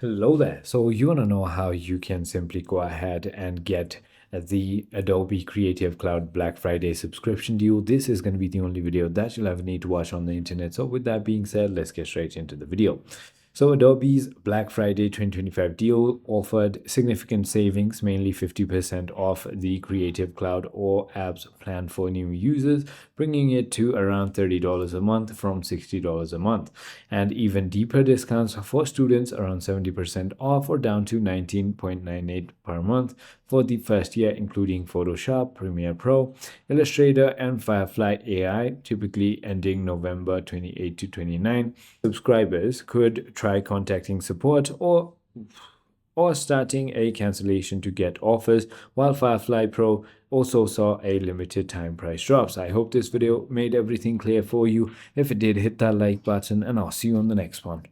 Hello there. So you want to know how you can simply go ahead and get the Adobe Creative Cloud Black Friday subscription deal. This is going to be the only video that you'll ever need to watch on the internet. So with that being said, let's get straight into the video. So Adobe's Black Friday 2025 deal offered significant savings, mainly 50% off the Creative Cloud or apps plan for new users, bringing it to around $30 a month from $60 a month. And even deeper discounts for students, around 70% off or down to $19.98 per month for the first year, including Photoshop, Premiere Pro, Illustrator, and Firefly AI, typically ending November 28 to 29. Subscribers could try contacting support or starting a cancellation to get offers, while Firefly Pro also saw a limited time price drops. I hope this video made everything clear for you. If it did, hit that like button and I'll see you on the next one.